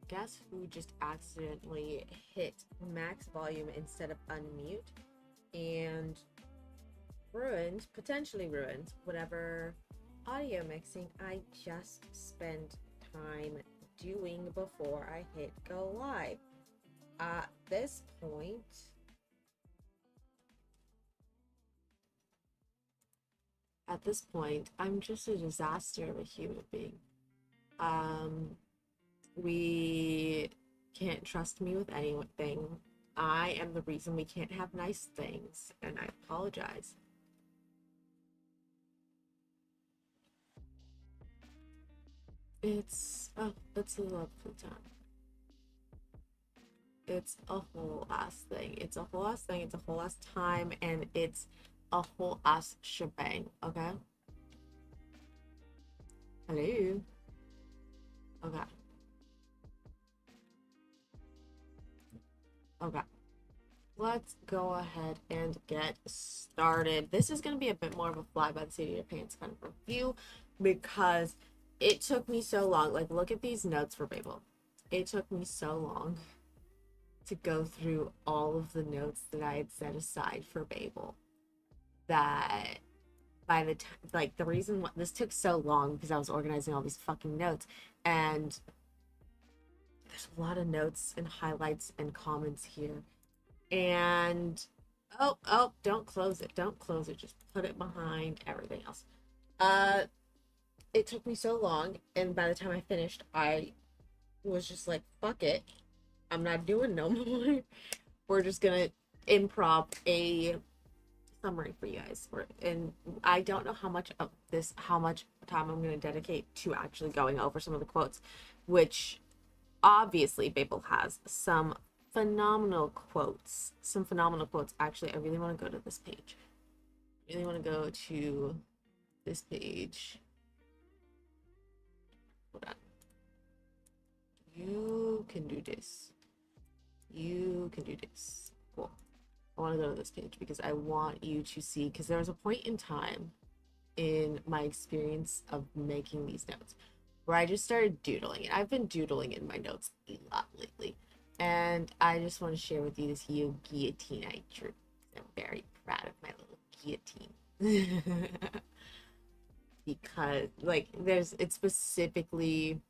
Guess who just accidentally hit max volume instead of unmute and potentially ruined whatever audio mixing I just spent time doing before I hit go live. At this point, I'm just a disaster of a human being. We can't trust me with anything. I am the reason we can't have nice things, and I apologize. It's a lovely time. It's a whole ass thing. It's a whole ass thing. It's a whole ass time, and it's a whole ass shebang. Okay. Hello. Okay. Okay. Let's go ahead and get started. This is going to be a bit more of a fly by the seat of your pants kind of review because it took me so long. Like, look at these notes for Babel. It took me so long to go through all of the notes that I had set aside for Babel that by the time, like, the reason why this took so long because I was organizing all these fucking notes, and there's a lot of notes and highlights and comments here. And oh, don't close it, just put it behind everything else. It took me so long, and by the time I finished, I was just like, fuck it, I'm not doing no more. We're just gonna improv a summary for you guys. And I don't know how much time I'm gonna dedicate to actually going over some of the quotes, which obviously Babel has some phenomenal quotes. Actually, I really want to go to this page. Hold on. You can do this. Cool. I want to go to this page because I want you to see, because there was a point in time in my experience of making these notes where I just started doodling. And I've been doodling in my notes a lot lately. And I just want to share with you this guillotine I drew. I'm very proud of my little guillotine. Because, like, it's specifically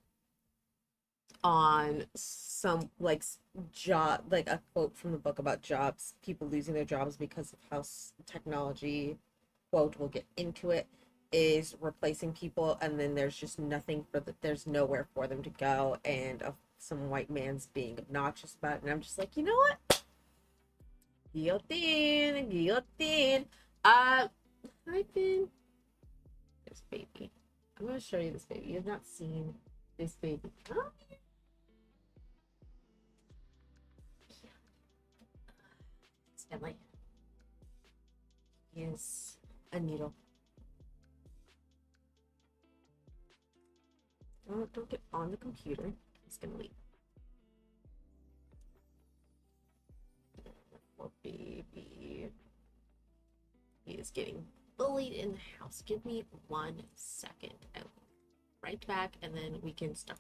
on some, like, a quote from the book about jobs, people losing their jobs because of how technology, quote, we'll get into it, is replacing people, and then there's just there's nowhere for them to go, and some white man's being obnoxious about it. And I'm just like, you know what, guillotine. Hi, Finn. This baby, I'm going to show you this baby. You have not seen this baby. Oh, Stanley. He is a needle. Don't get on the computer. He's gonna leave. Poor baby. He is getting bullied in the house. Give me 1 second. I will be right back, and then we can start.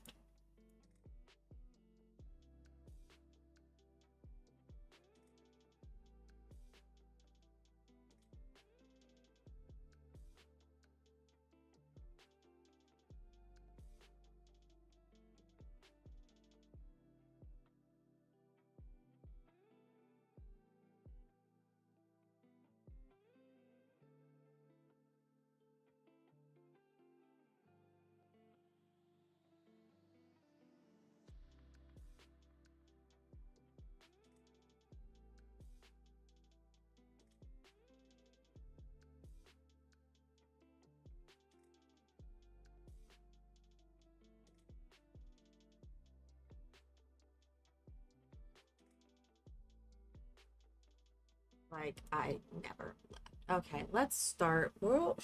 Like I never left. Okay, let's start. We'll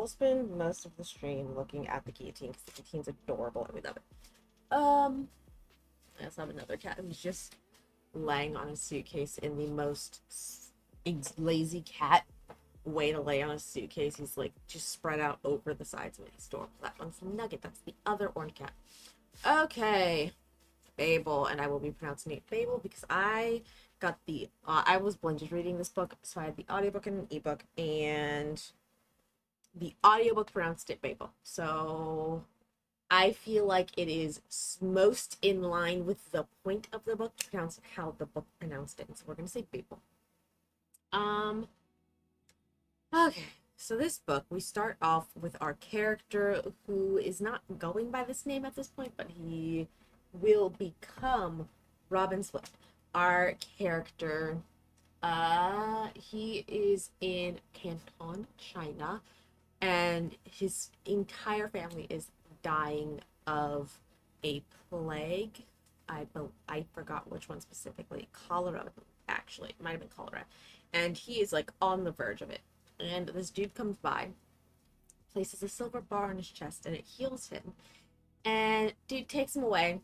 spend most of the stream looking at the guillotine because the guillotine's adorable and we love it. I also have another cat who's just laying on a suitcase in the most lazy cat way to lay on a suitcase. He's like just spread out over the sides of it. He's adorable. That one's Nugget. That's the other orange cat. Okay, Babel, and I will be pronouncing it Babel because I got the I was blended reading this book, so I had the audiobook and an ebook, and the audiobook pronounced it Babel. So I feel like it is most in line with the point of the book to pronounce it how the book pronounced it. So we're gonna say Babel. Um, okay. So this book, we start off with our character who is not going by this name at this point, but he will become Robin Swift. Our character, he is in Canton, China, and his entire family is dying of a plague. I forgot which one specifically. Cholera, actually. It might have been cholera. And he is like on the verge of it. And this dude comes by, places a silver bar on his chest, and it heals him. And dude takes him away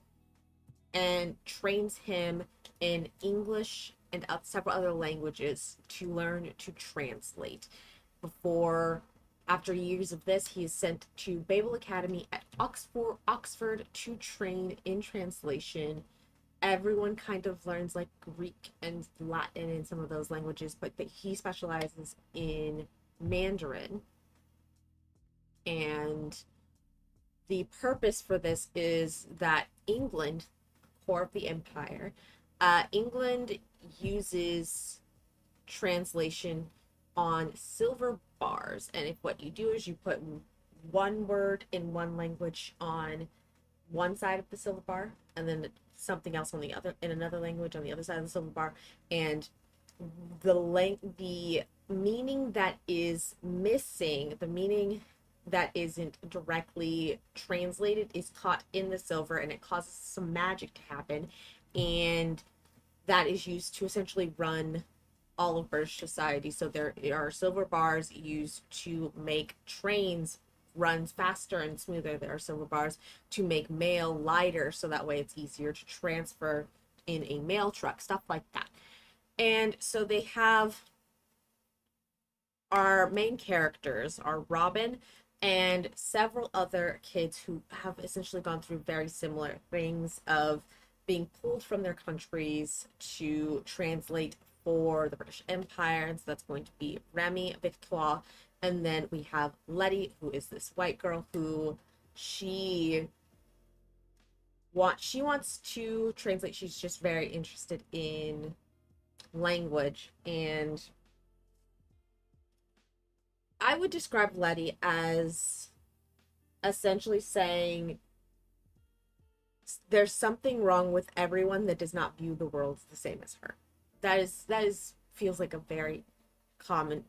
and trains him in English and several other languages to learn to translate. After years of this, he is sent to Babel Academy at Oxford to train in translation. Everyone kind of learns like Greek and Latin and some of those languages, but he specializes in Mandarin. And the purpose for this is that England, core of the empire, England uses translation on silver bars, and if what you do is you put one word in one language on one side of the silver bar, and then something else on the other in another language on the other side of the silver bar, and the meaning that is missing, the meaning that isn't directly translated, is caught in the silver, and it causes some magic to happen, and that is used to essentially run all of British society. So there are silver bars used to make trains runs faster and smoother. There are silver bars to make mail lighter, so that way it's easier to transfer in a mail truck, stuff like that. And so they have our main characters are Robin and several other kids who have essentially gone through very similar things of being pulled from their countries to translate for the British Empire. And so that's going to be Remy, Victoire, and then we have Letty, who is this white girl who she wants to translate. She's just very interested in language, and I would describe Letty as essentially saying there's something wrong with everyone that does not view the world the same as her. That is feels like a very common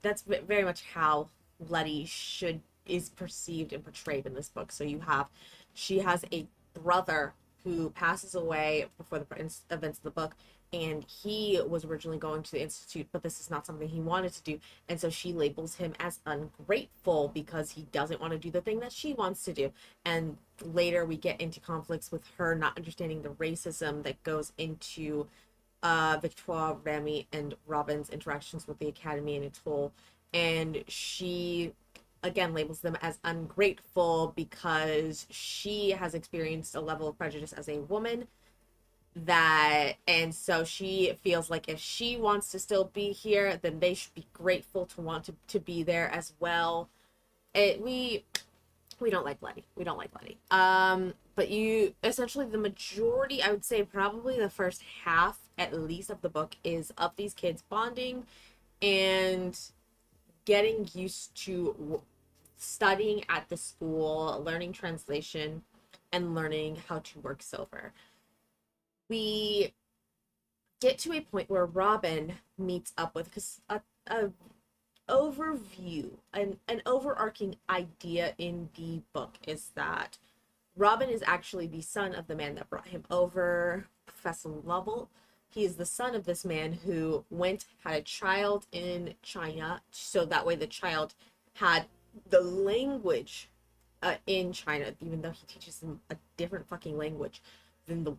that's very much how Letty is perceived and portrayed in this book. So she has a brother who passes away before the events of the book, and he was originally going to the institute, but this is not something he wanted to do, and so she labels him as ungrateful because he doesn't want to do the thing that she wants to do. And later we get into conflicts with her not understanding the racism that goes into Victoire, Remy, and Robin's interactions with the academy and its whole, and she again labels them as ungrateful because she has experienced a level of prejudice as a woman and so she feels like if she wants to still be here, then they should be grateful to want to be there as well. We don't like Letty. We don't like Letty. But you essentially, the majority, I would say probably the first half at least of the book is of these kids bonding and getting used to studying at the school, learning translation, and learning how to work silver. We get to a point where Robin meets up with, because a overview, an overarching idea in the book is that Robin is actually the son of the man that brought him over, Professor Lovell. He is the son of this man who had a child in China, so that way the child had the language in China, even though he teaches them a different fucking language than the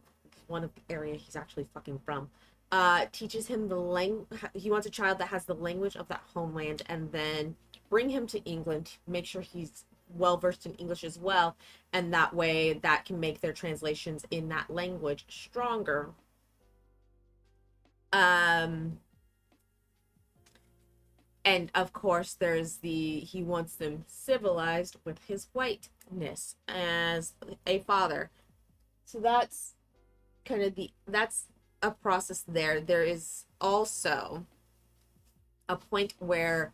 one of the area he's actually fucking from. Teaches him he wants a child that has the language of that homeland, and then bring him to England, make sure he's well versed in English as well, and that way that can make their translations in that language stronger. Um, and of course, there's he wants them civilized with his whiteness as a father. So that's kind of that's a process there. There is also a point where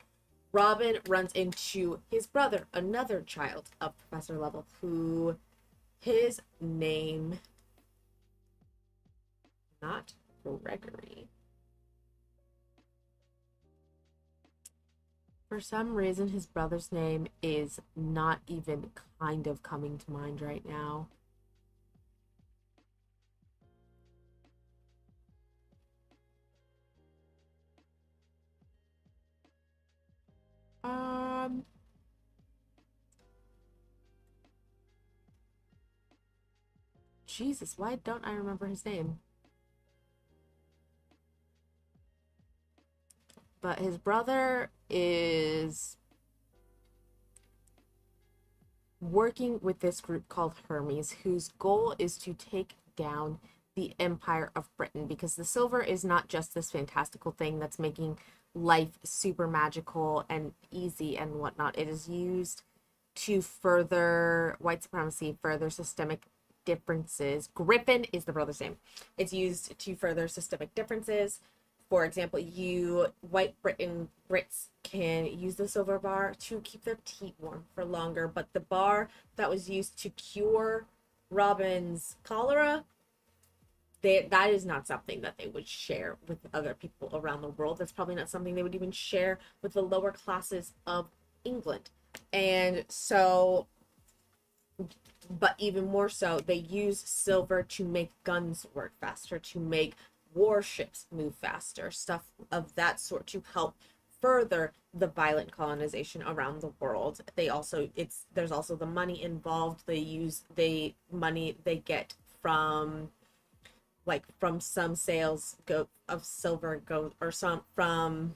Robin runs into his brother, another child of Professor Level, who his name, not Gregory. For some reason, his brother's name is not even kind of coming to mind right now. Jesus, why don't I remember his name? But his brother is working with this group called Hermes, whose goal is to take down the Empire of Britain, because the silver is not just this fantastical thing that's making life super magical and easy and whatnot. It is used to further white supremacy, further systemic differences. Griffin is the brother's name. It's used to further systemic differences. For example, white Brits can use the silver bar to keep their tea warm for longer, but the bar that was used to cure Robin's cholera, that is not something that they would share with other people around the world. That's probably not something they would even share with the lower classes of England. And so, but even more so, they use silver to make guns work faster, to make warships move faster, stuff of that sort, to help further the violent colonization around the world. There's also the money involved. They money they get from some sales of silver or some from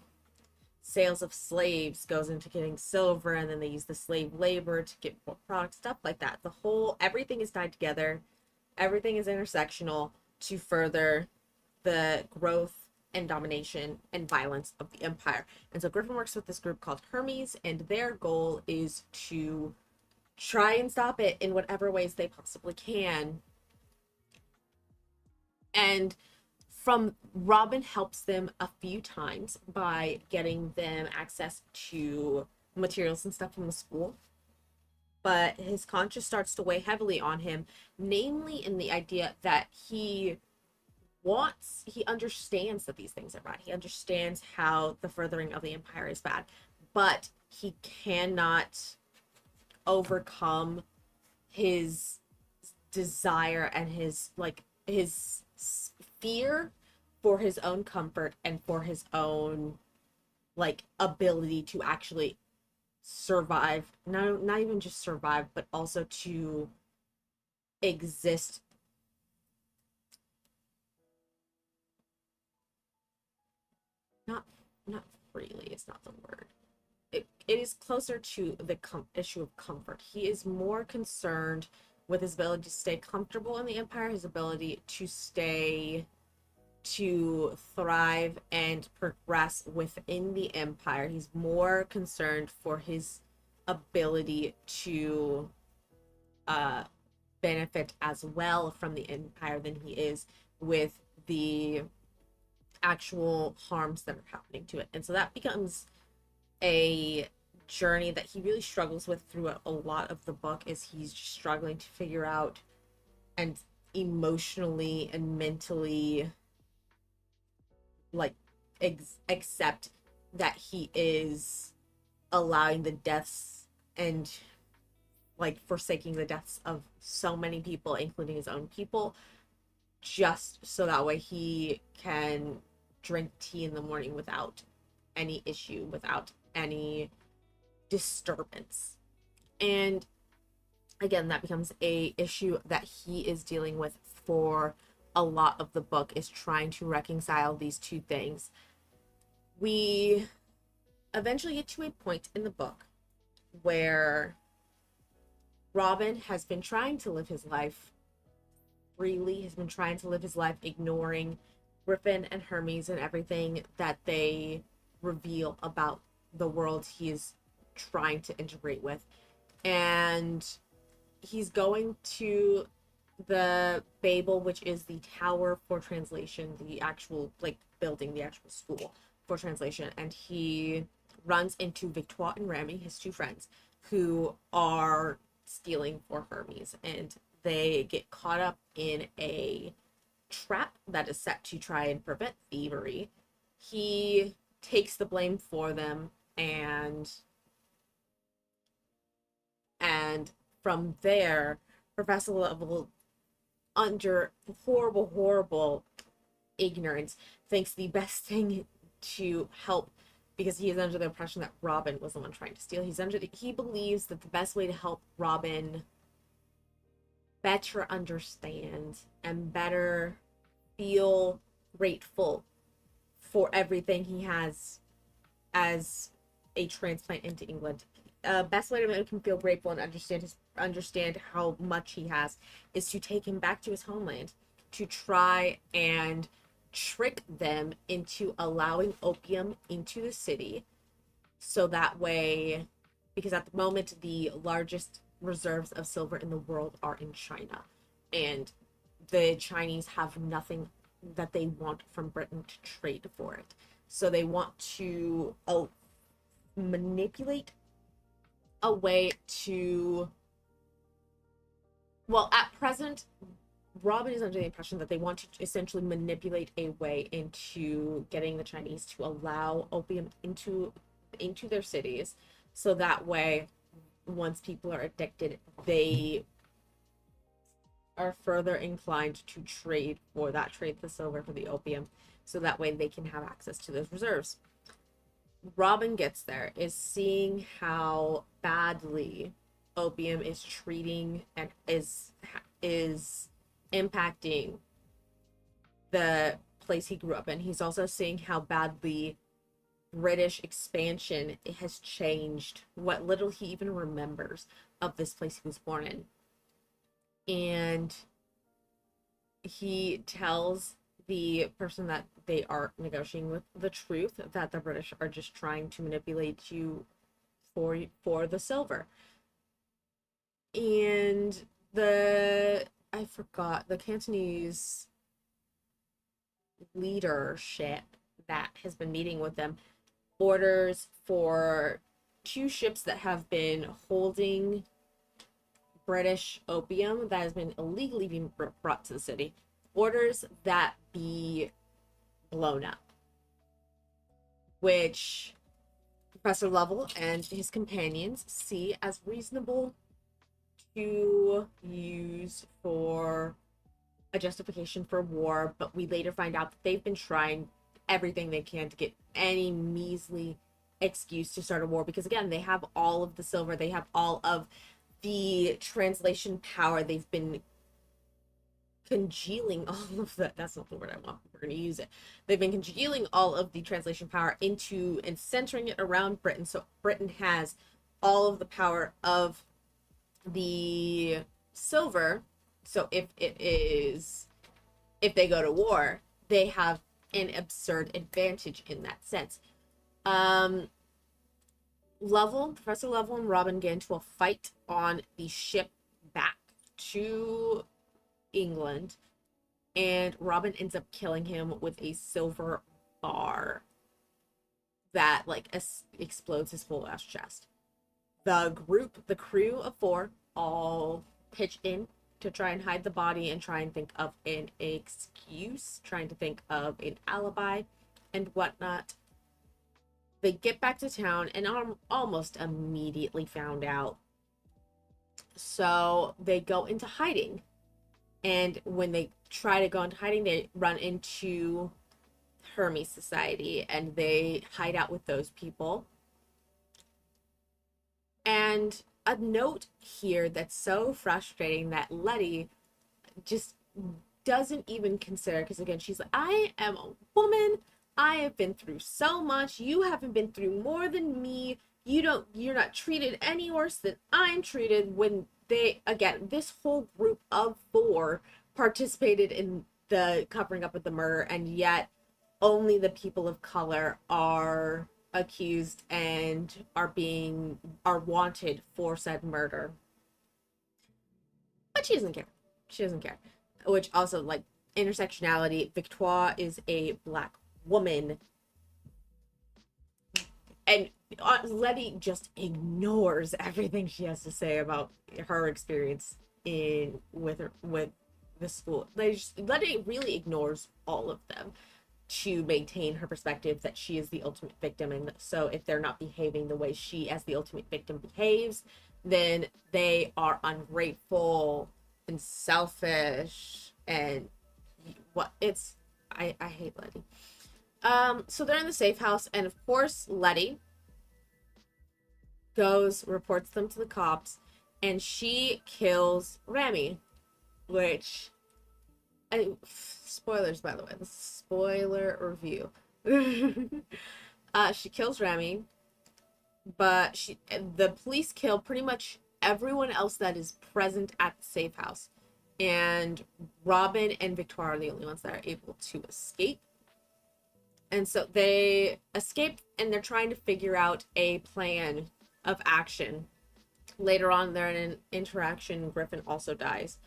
sales of slaves goes into getting silver, and then they use the slave labor to get more products, stuff like that. Everything is tied together, everything is intersectional to further the growth and domination and violence of the empire. And so Griffin works with this group called Hermes, and their goal is to try and stop it in whatever ways they possibly can. And Robin helps them a few times by getting them access to materials and stuff from the school. But his conscience starts to weigh heavily on him, namely in the idea that he understands that these things are bad. He understands how the furthering of the empire is bad, but he cannot overcome his desire and his fear for his own comfort and for his own ability to actually survive, not even just survive, but also to exist not freely is not the word. It is closer to the issue of comfort. He is more concerned with his ability to stay comfortable in the empire, his ability to thrive and progress within the empire. He's more concerned for his ability to benefit as well from the empire than he is with the actual harms that are happening to it. And so that becomes a journey that he really struggles with throughout a lot of the book, is he's just struggling to figure out and emotionally and mentally accept that he is allowing the deaths and forsaking the deaths of so many people, including his own people, just so that way he can drink tea in the morning without any issue, without any disturbance. And again, that becomes a issue that he is dealing with for a lot of the book, is trying to reconcile these two things. We eventually get to a point in the book where Robin has been trying to live his life freely, has been trying to live his life ignoring Griffin and Hermes and everything that they reveal about the world he is trying to integrate with. And he's going to the Babel, which is the tower for translation, the actual like building, the actual school for translation, and he runs into Victoire and Remy, his two friends, who are stealing for Hermes, and they get caught up in a trap that is set to try and prevent thievery. He takes the blame for them, and from there, Professor Level, under horrible ignorance, thinks the best thing to help, because he is under the impression that Robin was the one trying to steal. He believes that the best way to help Robin better understand and better feel grateful for everything he has as a transplant into England. Best way to make him feel grateful and understand how much he has is to take him back to his homeland, to try and trick them into allowing opium into the city, so that way, because at the moment the largest reserves of silver in the world are in China, and the Chinese have nothing that they want from Britain to trade for it. So they want to manipulate a way to, well, at present, Robin is under the impression that they want to essentially manipulate a way into getting the Chinese to allow opium into their cities, so that way, once people are addicted, they are further inclined to trade the silver for the opium, so that way they can have access to those reserves. Robin gets there, is seeing how badly opium is treating and is impacting the place he grew up in. He's also seeing how badly British expansion has changed what little he even remembers of this place he was born in. And he tells the person that they are negotiating with the truth, that the British are just trying to manipulate you for the silver. And I forgot, the Cantonese leadership that has been meeting with them orders for two ships that have been holding British opium that has been illegally being brought to the city, orders that be blown up, which Professor Lovell and his companions see as reasonable to use for a justification for war, but we later find out that they've been trying everything they can to get any measly excuse to start a war, because again, they have all of the silver, they have all of the translation power, they've been congealing all of that's not the word I want, we're going to use it. They've been congealing all of the translation power into and centering it around Britain, so Britain has all of the power of the silver. So if they go to war, they have an absurd advantage in that sense. Professor Lovell and Robin get into a fight on the ship back to England, and Robin ends up killing him with a silver bar that explodes his whole ass chest. The crew of four, all pitch in to try and hide the body and try and think of an excuse, trying to think of an alibi and whatnot. They get back to town and are almost immediately found out. So they go into hiding. And when they try to go into hiding, they run into Hermes Society and they hide out with those people. And a note here that's so frustrating that Letty just doesn't even consider, because again, she's like, I am a woman, I have been through so much, you haven't been through more than me, you're not treated any worse than I'm treated, when they, again, this whole group of four participated in the covering up of the murder, and yet only the people of color are accused and are wanted for said murder. But she doesn't care. She doesn't care. Which also, like, intersectionality, Victoire is a black woman, and Letty just ignores everything she has to say about her experience with the school. Letty really ignores all of them to maintain her perspective that she is the ultimate victim, and so if they're not behaving the way she as the ultimate victim behaves, then they are ungrateful and selfish, and what it's I hate Letty. So they're in the safe house, and of course Letty reports them to the cops, and she kills Rami, which, spoilers, by the way, this is spoiler review. She kills Rami, but the police kill pretty much everyone else that is present at the safe house, and Robin and Victoire are the only ones that are able to escape. And so they escape, and they're trying to figure out a plan of action. Later on, they're in an interaction. Griffin also dies.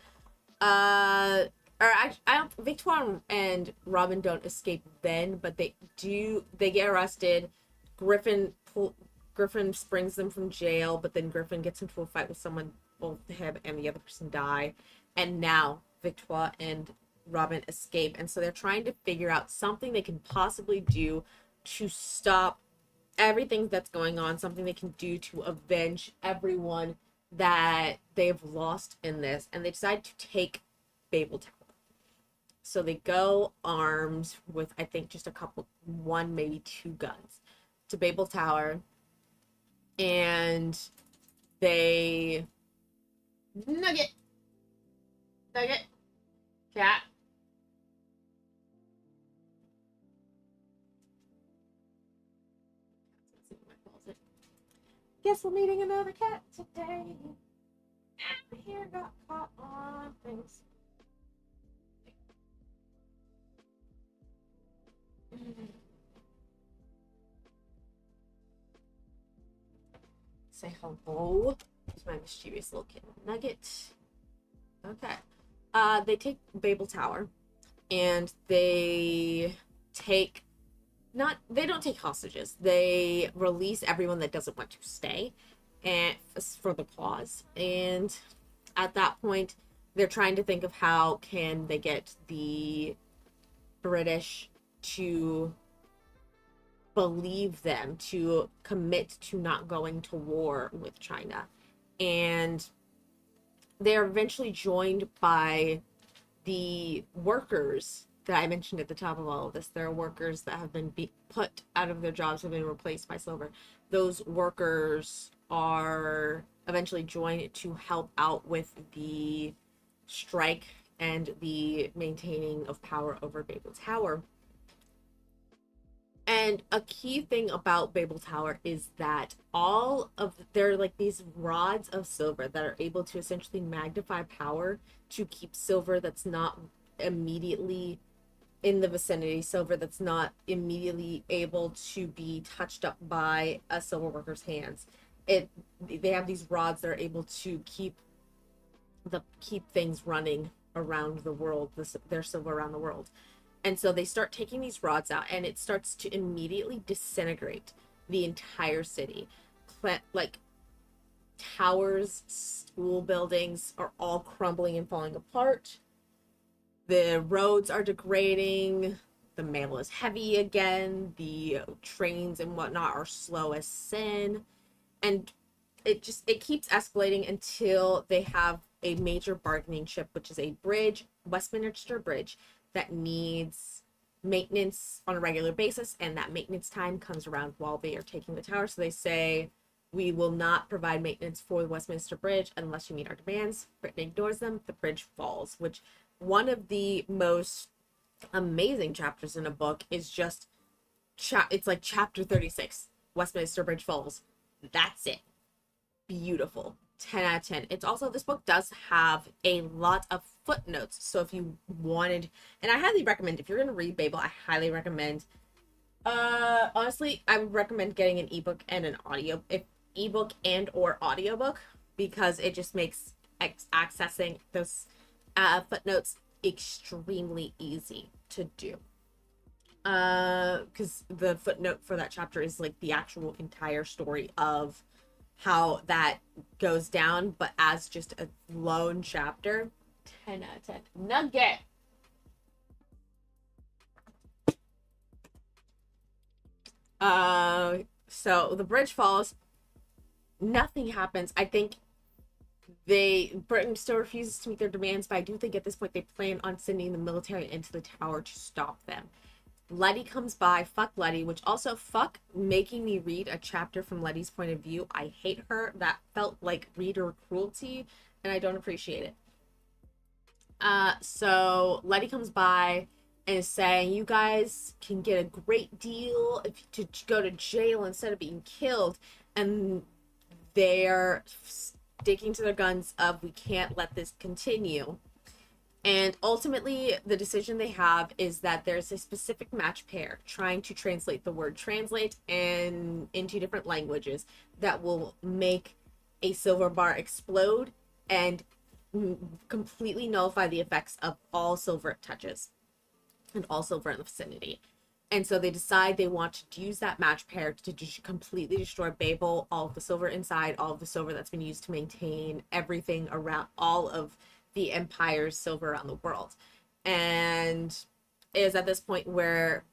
Victoire and Robin don't escape then, but they do. They get arrested. Griffin springs them from jail, but then Griffin gets into a fight with someone. Both him and the other person die, and now Victoire and Robin escape, and so they're trying to figure out something they can possibly do to stop everything that's going on, something they can do to avenge everyone that they've lost in this, and they decide to take Babel Tower. So they go armed with, I think, just one, maybe two guns to Babel Tower, and they Nugget, cat. Guess we're meeting another cat today. My hair got caught on things. Say hello to my mischievous little kitten, Nugget. Okay. They take Babel Tower, and they don't take hostages. They release everyone that doesn't want to stay, and for the cause. And at that point, they're trying to think of how can they get the British to believe them, to commit to not going to war with China. And they're eventually joined by the workers that I mentioned at the top of all of this. There are workers that have been put out of their jobs, have been replaced by silver. Those workers are eventually joined to help out with the strike and the maintaining of power over Babel Tower. And a key thing about Babel Tower is that they're like these rods of silver that are able to essentially magnify power to keep silver that's not immediately in the vicinity, silver that's not immediately able to be touched up by a silver worker's hands. They have these rods that are able to keep things running around the world, their silver around the world. And so they start taking these rods out, and it starts to immediately disintegrate the entire city. Like, towers, school buildings are all crumbling and falling apart. The roads are degrading. The mail is heavy again. The trains and whatnot are slow as sin. And it keeps escalating until they have a major bargaining chip, which is a bridge, Westminster Bridge, that needs maintenance on a regular basis, and that maintenance time comes around while they are taking the tower. So they say, we will not provide maintenance for the Westminster Bridge unless you meet our demands. Britain ignores them. The bridge falls, which one of the most amazing chapters in a book is just it's like chapter 36, Westminster Bridge falls. That's it. Beautiful. 10 out of 10. It's also, this book does have a lot of footnotes. So if you wanted, and I highly recommend, if you're going to read Babel, I highly recommend, honestly, I would recommend getting an ebook and an audio, if ebook and or audiobook, because it just makes accessing those footnotes extremely easy to do. Because the footnote for that chapter is like the actual entire story of how that goes down, but as just a lone chapter. 10 out of 10. Nugget. So the bridge falls. Nothing happens. I think Britain still refuses to meet their demands, but I do think at this point they plan on sending the military into the tower to stop them. Letty comes by. Fuck Letty, which also fuck making me read a chapter from Letty's point of view. I hate her. That felt like reader cruelty, and I don't appreciate it. So Letty comes by and is saying, you guys can get a great deal to go to jail instead of being killed. And they're sticking to their guns of, we can't let this continue. And ultimately, the decision they have is that there's a specific match pair trying to translate the word translate and into different languages that will make a silver bar explode and completely nullify the effects of all silver it touches and all silver in the vicinity. And so they decide they want to use that match pair to just completely destroy Babel, all of the silver inside, all of the silver that's been used to maintain everything around, all of the empire's silver around the world. And it is at this point where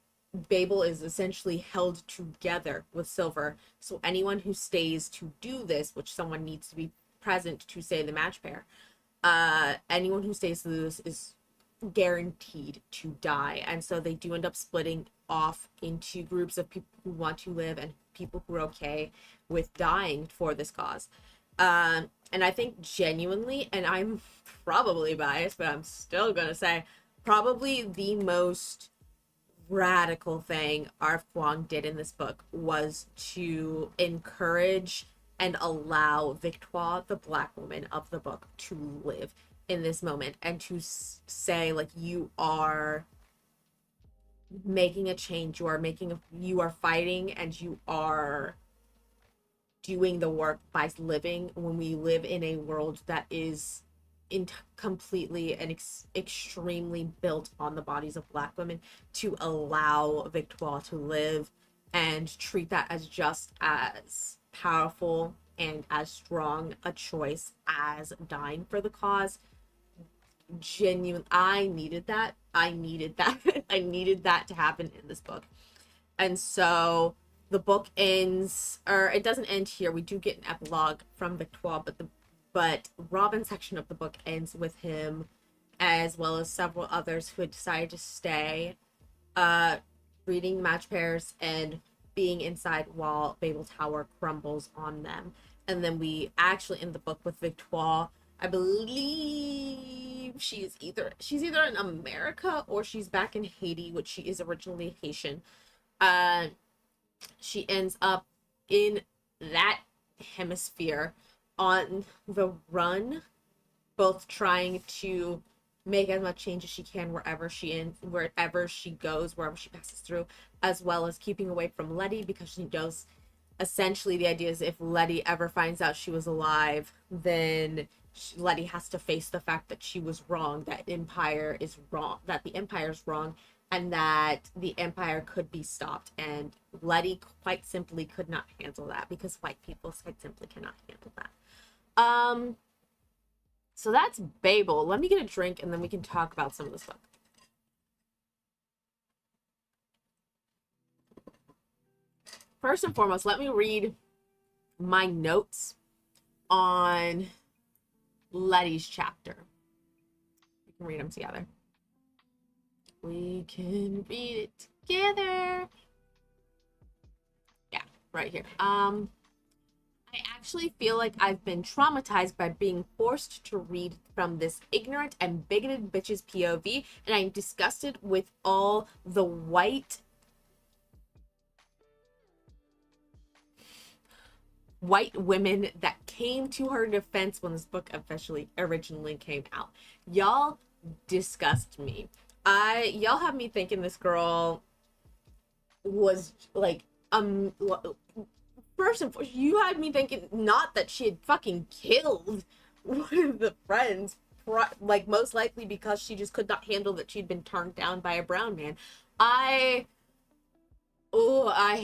Babel is essentially held together with silver. So anyone who stays to do this, which someone needs to be present to say the match pair, anyone who stays to this is guaranteed to die. And so they do end up splitting off into groups of people who want to live and people who are okay with dying for this cause. And I think genuinely, and I'm probably biased, but I'm still gonna say, probably the most radical thing Arf Kuang did in this book was to encourage and allow Victoire, the black woman of the book, to live in this moment and to say, like, you are making a change, you are fighting, and you are doing the work by living. When we live in a world that is completely and extremely built on the bodies of black women, to allow Victoire to live and treat that as just as powerful and as strong a choice as dying for the cause. Genuine, I needed that I needed that to happen in this book. And so the book ends, or it doesn't end here. We do get an epilogue from Victoire, but Robin's section of the book ends with him, as well as several others who had decided to stay, reading match pairs and being inside while Babel Tower crumbles on them. And then we actually end the book with Victoire. I believe she's either in America or she's back in Haiti, which she is originally Haitian. She ends up in that hemisphere on the run, both trying to make as much change as she can wherever she goes, wherever she passes through, as well as keeping away from Letty, because she knows essentially the idea is if Letty ever finds out she was alive, then Letty has to face the fact that she was wrong, that the empire is wrong, and that the empire could be stopped. And Letty quite simply could not handle that, because white people quite simply cannot handle that. So that's Babel. Let me get a drink and then we can talk about some of this stuff. First and foremost, let me read my notes on Letty's chapter. We can read them together. We can read it together. Yeah, right here. I actually feel like I've been traumatized by being forced to read from this ignorant and bigoted bitch's POV, and I'm disgusted with all the white white women that came to her defense when this book officially originally came out. Y'all disgust me. Y'all have me thinking this girl was like first and foremost, you had me thinking not that she had fucking killed one of the friends, like most likely because she just could not handle that she'd been turned down by a brown man. I oh I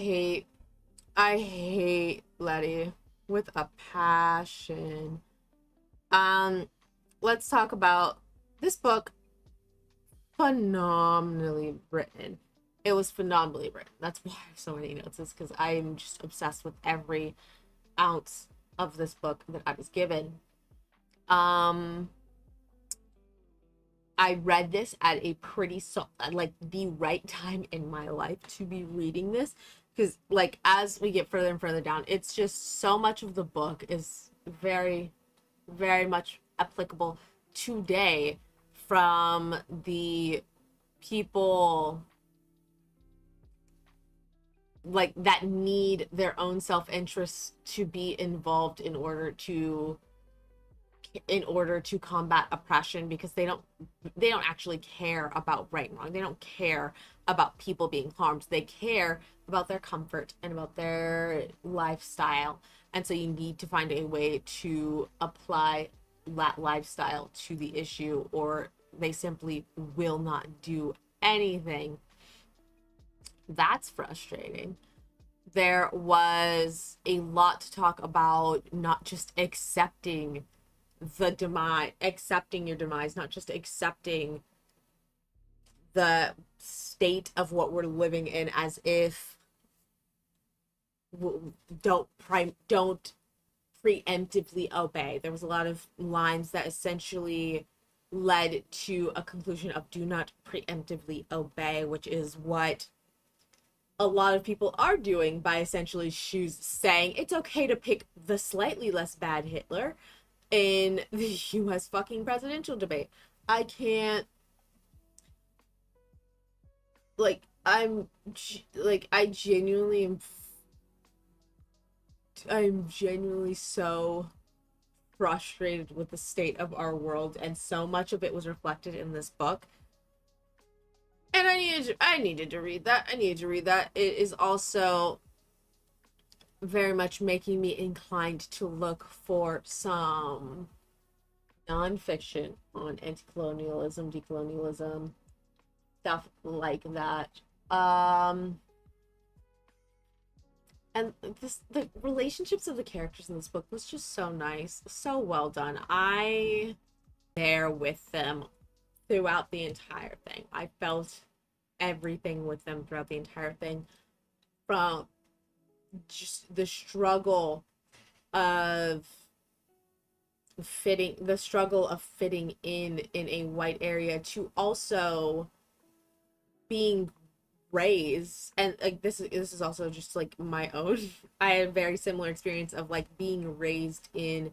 hate Letty with a passion. Let's talk about this book. Phenomenally written. It was phenomenally written. That's why I have so many notes, is because I'm just obsessed with every ounce of this book that I was given. I read this at a pretty like the right time in my life to be reading this, because like as we get further and further down, it's just so much of the book is very, very much applicable today from the people like that need their own self-interest to be involved in order to combat oppression, because they don't actually care about right and wrong. They don't care about people being harmed. They care about their comfort and about their lifestyle. And so you need to find a way to apply that lifestyle to the issue, or they simply will not do anything. That's frustrating. There was a lot to talk about, not just accepting the demise, accepting your demise, not just accepting the state of what we're living in as if don't preemptively obey. There was a lot of lines that essentially led to a conclusion of do not preemptively obey, which is what a lot of people are doing by essentially saying it's okay to pick the slightly less bad Hitler in the US fucking presidential debate. I can't, like, I'm genuinely so frustrated with the state of our world, and so much of it was reflected in this book. And I needed to read that. It is also very much making me inclined to look for some nonfiction on anti-colonialism, decolonialism, stuff like that. And the relationships of the characters in this book was just so nice, so well done. I there with them throughout the entire thing. I felt everything with them throughout the entire thing, from just the struggle of fitting in a white area, to also being raised, and like this is also just like my own I had a very similar experience of like being raised in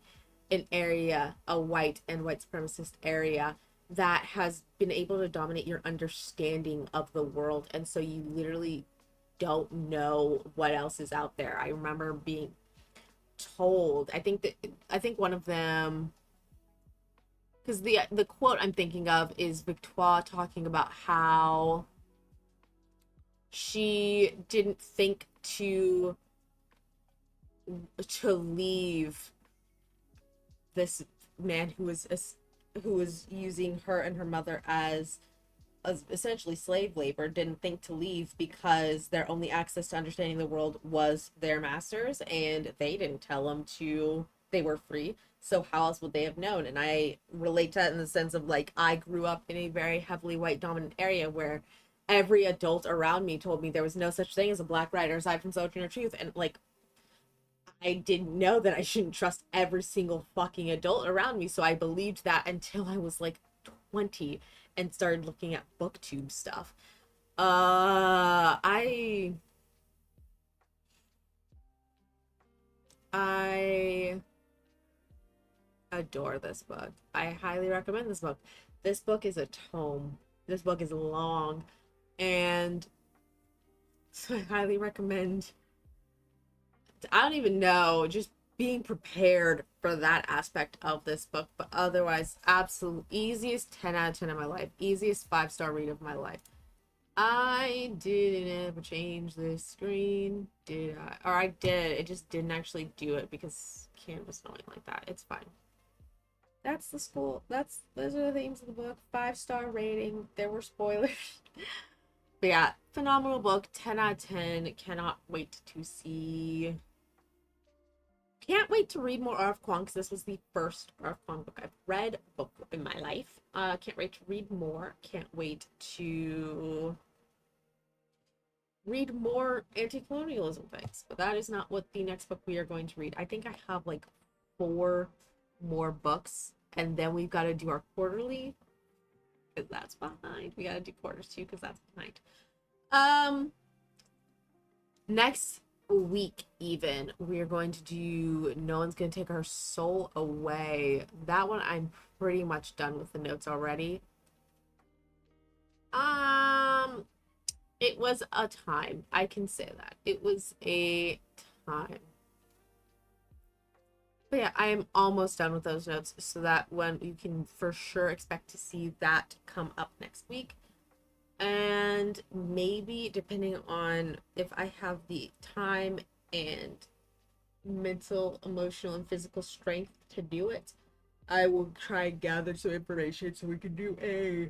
an area, a white supremacist area, that has been able to dominate your understanding of the world, and so you literally don't know what else is out there. I remember being told, I think one of them, because the quote I'm thinking of is Victoire talking about how she didn't think to leave this man who was using her and her mother as essentially slave labor, didn't think to leave because their only access to understanding the world was their masters, and they didn't tell them they were free, so how else would they have known? And I relate to that in the sense of like, I grew up in a very heavily white dominant area where every adult around me told me there was no such thing as a black writer aside from Sojourner or Truth, and like, I didn't know that I shouldn't trust every single fucking adult around me, so I believed that until I was like 20 and started looking at booktube stuff. I adore this book. I highly recommend this book. This book is a tome. This book is long, and so I highly recommend. I don't even know, just being prepared for that aspect of this book. But otherwise, absolute easiest 10 out of 10 of my life, easiest 5-star read of my life. I didn't ever change this screen, did I? Or I did, it just didn't actually do it because Canva's annoying like that. It's fine. That's the school. Those are the themes of the book. 5-star rating. There were spoilers. But yeah, phenomenal book. 10 out of 10. Cannot wait to see. Can't wait to read more R.F. Kuang because this was the first R.F. Kuang book I've read in my life. Can't wait to read more. Can't wait to read more anti-colonialism things. But that is not what the next book we are going to read. I think I have like 4 more books, and then we've got to do our quarterly because that's behind. We got to do quarters too because that's behind. Next week even we're going to do No One's Gonna Take Our Soul Away. That one I'm pretty much done with the notes already. It was a time, I can say that it was a time. But yeah, I am almost done with those notes so that when you can for sure expect to see that come up next week. And maybe depending on if I have the time and mental, emotional, and physical strength to do it, I will try and gather some information so we can do a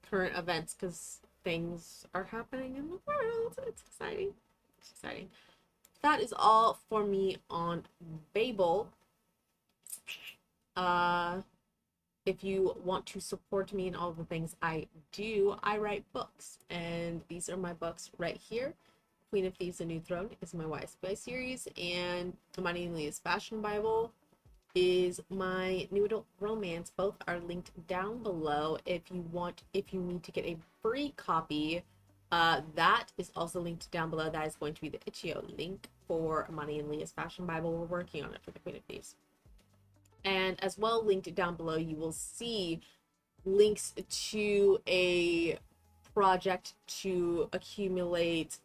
current events because things are happening in the world. It's exciting. It's exciting. That is all for me on Babel. If you want to support me in all the things I do, I write books, and these are my books right here. Queen of Thieves, A New Throne is my YSPI series, and Imani and Aaliyah's Fashion Bible is my new adult romance. Both are linked down below if you need to get a free copy. That is also linked down below. That is going to be the Itchio link for Imani and Aaliyah's Fashion Bible. We're working on it for the Queen of Thieves. And as well, linked down below, you will see links to a project to accumulate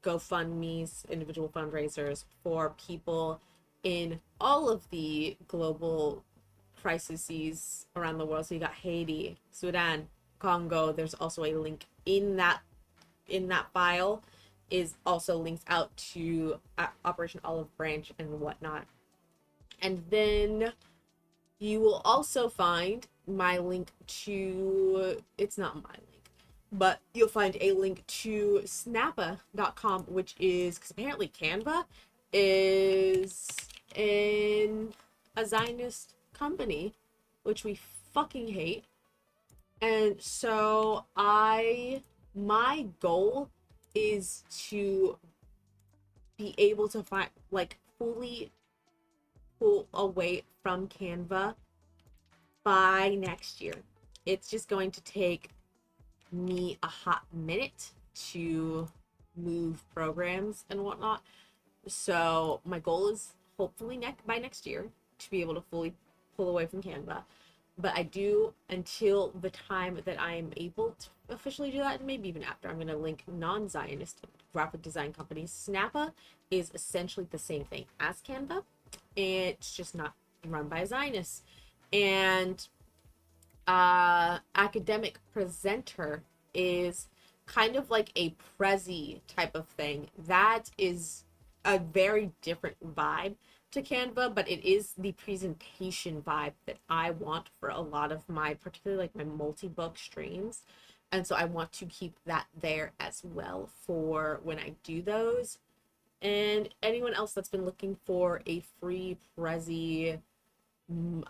GoFundMe's, individual fundraisers for people in all of the global crises around the world. So you got Haiti, Sudan, Congo. There's also a link in that file is also links out to Operation Olive Branch and whatnot. And then you will also find my link to, it's not my link, but you'll find a link to snappa.com, which is, because apparently Canva is in a Zionist company, which we fucking hate. And so my goal is to be able to find, like, fully pull away from Canva by next year. It's just going to take me a hot minute to move programs and whatnot. So my goal is hopefully by next year to be able to fully pull away from Canva. But I do, until the time that I am able to officially do that, and maybe even after, I'm going to link Non-zionist graphic design companies. Snappa is essentially the same thing as Canva. It's just not run by a Zionist. And academic presenter is kind of like a Prezi type of thing. That is a very different vibe to Canva, but it is the presentation vibe that I want for a lot of my, particularly like my multi-book streams. And so I want to keep that there as well for when I do those. And anyone else that's been looking for a free Prezi,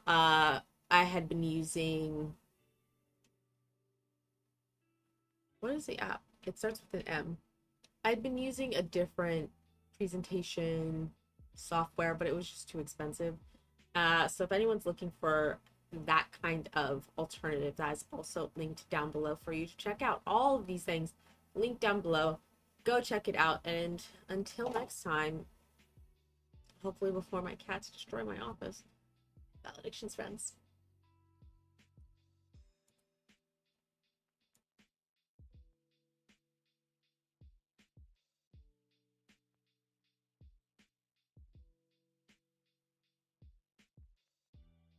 I had been using, what is the app? It starts with an M. I'd been using a different presentation software, but it was just too expensive. So if anyone's looking for that kind of alternative, that is also linked down below for you to check out. All of these things linked down below. Go check it out, and until next time, hopefully before my cats destroy my office, valedictions, friends.